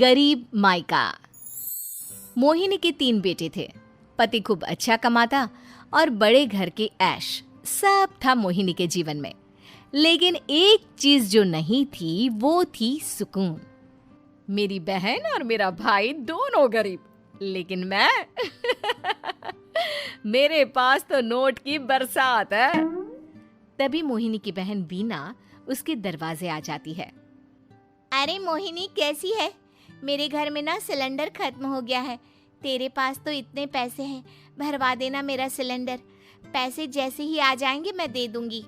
गरीब मायका। मोहिनी के 3 बेटे थे। पति खूब अच्छा कमाता और बड़े घर के ऐश सब था मोहिनी के जीवन में। लेकिन एक चीज जो नहीं थी वो थी सुकून। मेरी बहन और मेरा भाई दोनों गरीब, लेकिन मैं मेरे पास तो नोट की बरसात है। तभी मोहिनी की बहन बीना उसके दरवाजे आ जाती है। अरे मोहिनी, कैसी है? मेरे घर में ना सिलेंडर खत्म हो गया है। तेरे पास तो इतने पैसे हैं, भरवा देना मेरा सिलेंडर। पैसे जैसे ही आ जाएंगे मैं दे दूंगी।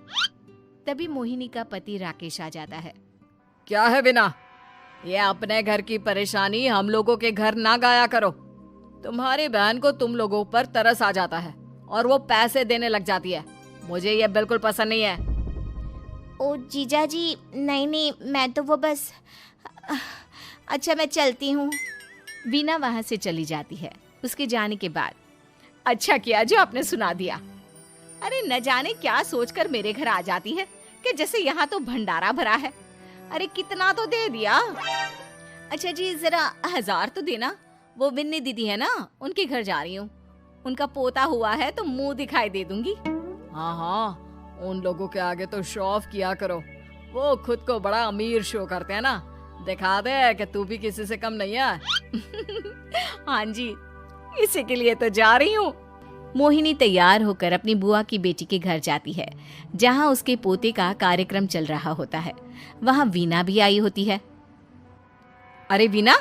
तभी मोहिनी का पति राकेश आ जाता है। क्या है बिना, ये अपने घर की परेशानी हम लोगों के घर ना गाया करो। तुम्हारी बहन को तुम लोगों पर तरस आ जाता है और वो पैसे देने लग जाती है। मुझे ये बिल्कुल पसंद नहीं है। ओ जीजा जी, नहीं, मैं तो वो बस अच्छा मैं चलती हूँ। वीना वहां से चली जाती है। उसके जाने के बाद अच्छा किया जो आपने सुना दिया। अरे न जाने क्या सोचकर मेरे घर आ जाती है कि जैसे यहाँ तो भंडारा भरा है। अरे कितना तो दे दिया। अच्छा जी, जरा 1000 तो देना। वो बिन्नी दीदी है ना, उनके घर जा रही हूँ। उनका पोता हुआ है तो मुंह दिखाई दे दूंगी। हाँ, उन लोगों के आगे तो शो ऑफ किया करो। वो खुद को बड़ा अमीर शो करते हैं ना। दिखा दे कि तू भी किसी से कम नहीं है। हाँ जी, इसी के लिए तो जा रही हूँ। मोहिनी तैयार होकर अपनी बुआ की बेटी के घर जाती है, जहाँ उसके पोते का कार्यक्रम चल रहा होता है। वहाँ वीना भी आई होती है। अरे वीना,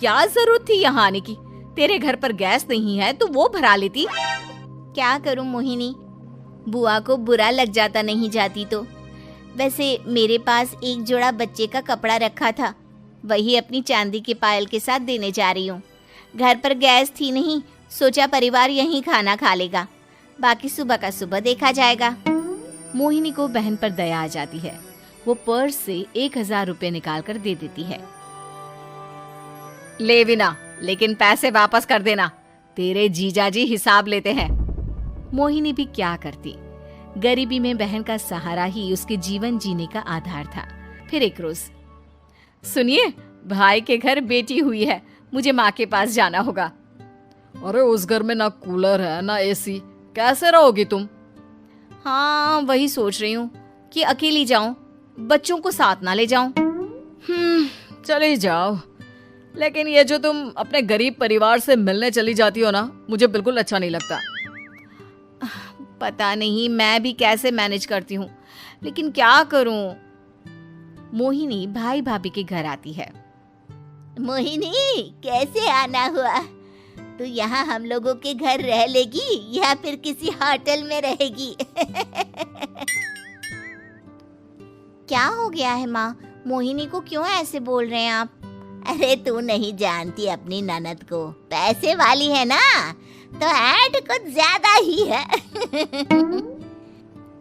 क्या जरूरत थी यहाँ आने की? तेरे घर पर गैस नहीं है तो वो भरा लेती। क्या करूं मोहिनी, बुआ को बुरा लग जाता नहीं जाती तो। वैसे मेरे पास एक जोड़ा बच्चे का कपड़ा रखा था, वही अपनी चांदी के पायल के साथ देने जा रही हूँ। घर पर गैस थी नहीं, सोचा परिवार यहीं खाना खा लेगा, बाकी सुबह का सुबह देखा जाएगा। मोहिनी को बहन पर दया आ जाती है। वो पर्स से 1000 रुपए निकाल कर दे देती है। ले वीना, लेकिन पैसे वापस कर देना, तेरे जीजाजी हिसाब लेते हैं। मोहिनी भी क्या करती, गरीबी में बहन का सहारा ही उसके जीवन जीने का आधार था। फिर एक रोज, सुनिए, भाई के घर बेटी हुई है, मुझे माँ के पास जाना होगा। अरे उस घर में ना कूलर है ना एसी, कैसे रहोगी तुम? हाँ, वही सोच रही हूँ कि अकेली जाऊं, बच्चों को साथ ना ले जाऊं। चली जाओ, लेकिन ये जो तुम अपने गरीब परिवार से मिलने चली जाती हो ना, मुझे बिल्कुल अच्छा नहीं लगता। पता नहीं मैं भी कैसे मैनेज करती हूँ, लेकिन क्या करूँ। मोहिनी भाई भाभी के घर आती है। मोहिनी, कैसे आना हुआ? तू यहाँ हम लोगों के घर रह लेगी या फिर किसी होटल में रहेगी? क्या हो गया है माँ? मोहिनी को क्यों ऐसे बोल रहे हैं आप? अरे तू नहीं जानती अपनी ननद को, पैसे वाली है ना, तो ऐड कुछ ज्यादा ही है।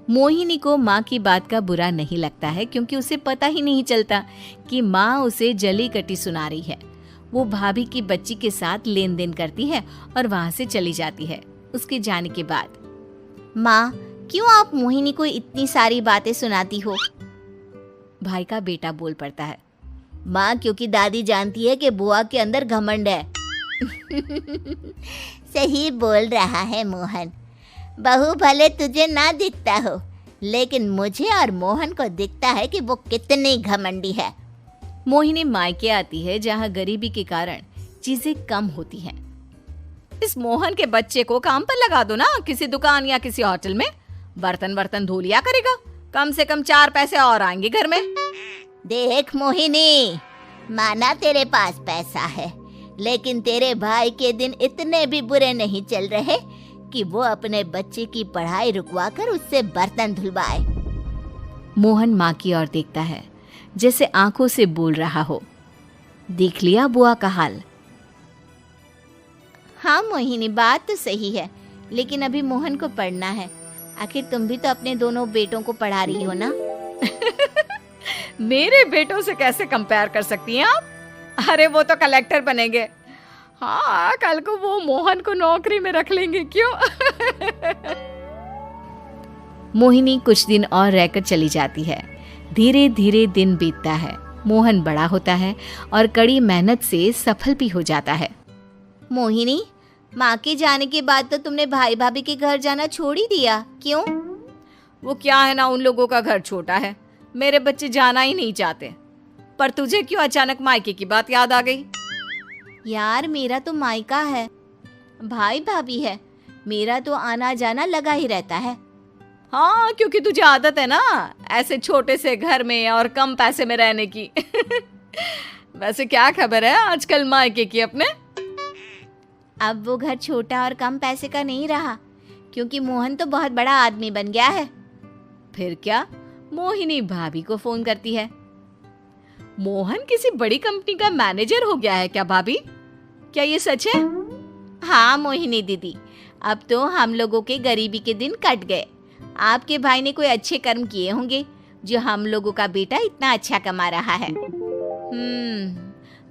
मोहिनी को माँ की बात का बुरा नहीं लगता है, क्योंकि उसे पता ही नहीं चलता कि माँ उसे जली कटी सुना रही है। वो भाभी की बच्ची के साथ लेन देन करती है और वहाँ से चली जाती है। उसके जाने के बाद, माँ, क्यों आप मोहिनी को इतनी सारी बातें सुनाती हो? भाई का बेटा बोल पड़ता है। माँ, क्योंकि दादी जानती है कि बुआ के अंदर घमंड है। सही बोल रहा है मोहन। बहू भले तुझे ना दिखता हो, लेकिन मुझे और मोहन को दिखता है कि वो कितनी घमंडी है। मोहिनी मायके आती है, जहाँ गरीबी के कारण चीजें कम होती हैं। इस मोहन के बच्चे को काम पर लगा दो ना, किसी दुकान या किसी होटल में। बर्तन धो लिया करेगा, कम से कम 4 पैसे और आएंगे घर में। देख मोहिनी, माना तेरे पास पैसा है, लेकिन तेरे भाई के दिन इतने भी बुरे नहीं चल रहे कि वो अपने बच्चे की पढ़ाई रुकवा कर उससे बर्तन धुलवाए। मोहन माँ की ओर देखता है, जैसे आंखों से बोल रहा हो, देख लिया बुआ का हाल। हाँ मोहिनी, बात तो सही है, लेकिन अभी मोहन को पढ़ना है। आखिर तुम भी तो अपने दोनों बेटों को पढ़ा रही हो ना। मेरे बेटों से कैसे कंपेयर कर सकती हैं आप? अरे वो तो कलेक्टर बनेंगे। हाँ, कल को वो मोहन को नौकरी में रख लेंगे, क्यों? मोहिनी कुछ दिन और रहकर चली जाती है। धीरे धीरे दिन बीतता है मोहन बड़ा होता है और कड़ी मेहनत से सफल भी हो जाता है। मोहिनी, माँ के जाने के बाद तो तुमने भाई भाभी के घर जाना छोड़ ही दिया, क्यों? वो क्या है ना, उन लोगों का घर छोटा है, मेरे बच्चे जाना ही नहीं चाहते। पर तुझे क्यों अचानक मायके की बात याद आ गई? यार, मेरा तो मायका है, भाई भाभी है, मेरा तो आना जाना लगा ही रहता है। हाँ, क्योंकि तुझे आदत है ना ऐसे छोटे से घर में और कम पैसे में रहने की। वैसे क्या खबर है आजकल मायके की अपने? अब वो घर छोटा और कम पैसे का नहीं रहा, क्योंकि मोहन तो बहुत बड़ा आदमी बन गया है। फिर क्या? मोहिनी भाभी को फोन करती है। मोहन किसी बड़ी कंपनी का मैनेजर हो गया है क्या भाभी? क्या ये सच है? हाँ मोहिनी दीदी, अब तो हम लोगों के गरीबी के दिन कट गए। आपके भाई ने कोई अच्छे कर्म किए होंगे जो हम लोगों का बेटा इतना अच्छा कमा रहा है।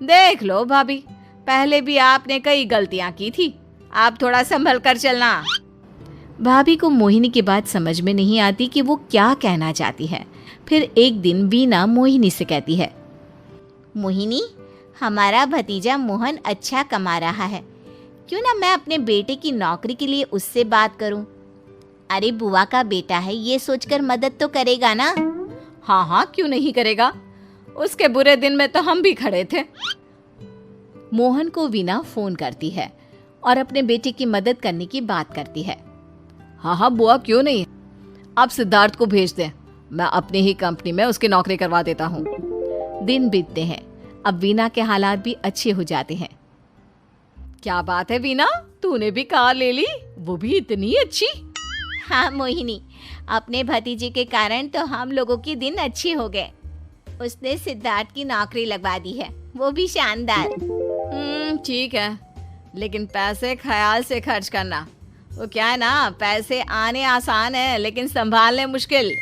देख लो भाभी, पहले भी आपने कई गलतियां की थी, आप थोड़ा संभल कर चलना। भाभी को मोहिनी की बात समझ में नहीं आती कि वो क्या कहना चाहती है। फिर एक दिन वीना मोहिनी से कहती है, मोहिनी, हमारा भतीजा मोहन अच्छा कमा रहा है, क्यों ना मैं अपने बेटे की नौकरी के लिए उससे बात करूं? अरे बुआ का बेटा है, ये सोचकर मदद तो करेगा ना? हाँ हाँ, क्यों नहीं करेगा, उसके बुरे दिन में तो हम भी खड़े थे। मोहन को वीना फोन करती है और अपने बेटे की मदद करने की बात करती है। हाँ हाँ बुआ, क्यों नहीं, आप सिद्धार्थ को भेज दें, मैं अपनी ही कंपनी में उसकी नौकरी करवा देता हूँ। दिन बीतते हैं, अब वीना के हालात भी अच्छे हो जाते हैं। क्या बात है वीना, तूने भी कार ले ली, वो भी इतनी अच्छी? हाँ मोहिनी, अपने भतीजे के कारण तो हम लोगों के दिन अच्छे हो गए। उसने सिद्धार्थ की नौकरी लगवा दी है, वो भी शानदार। ठीक है, लेकिन पैसे ख्याल से खर्च करना। वो क्या है ना, पैसे आने आसान है लेकिन संभालने मुश्किल।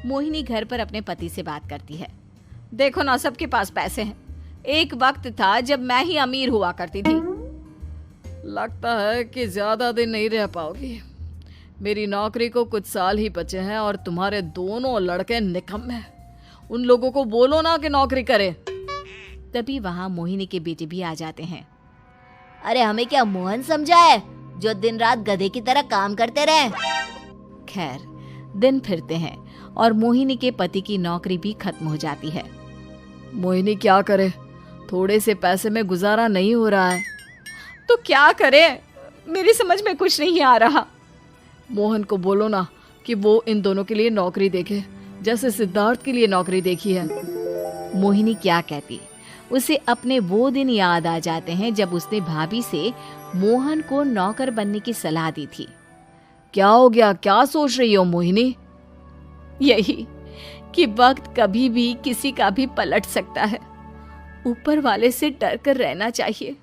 मोहिनी घर पर अपने पति से बात करती है। देखो ना, सबके पास पैसे हैं, एक वक्त था जब मैं ही अमीर हुआ करती थी। लगता है कि ज्यादा दिन नहीं रह पाओगी, मेरी नौकरी को कुछ साल ही बचे हैं और तुम्हारे दोनों लड़के निकम्मे हैं। उन लोगों को बोलो ना कि नौकरी करे। तभी वहां मोहिनी के बेटे भी आ जाते हैं। अरे हमें क्या मोहन समझा है जो दिन रात गधे की तरह काम करते रहे? खैर, दिन फिरते हैं और मोहिनी के पति की नौकरी भी खत्म हो जाती है। मोहिनी क्या करे, थोड़े से पैसे में गुजारा नहीं हो रहा है। तो क्या करे, मेरी समझ में कुछ नहीं आ रहा। मोहन को बोलो ना कि वो इन दोनों के लिए नौकरी देखे, जैसे सिद्धार्थ के लिए नौकरी देखी है। मोहिनी क्या कहती, उसे अपने वो दिन याद आ जाते हैं जब उसने भाभी से मोहन को नौकर बनने की सलाह दी थी। क्या हो गया, क्या सोच रही हो मोहिनी? यही कि वक्त कभी भी किसी का भी पलट सकता है, ऊपर वाले से डर कर रहना चाहिए।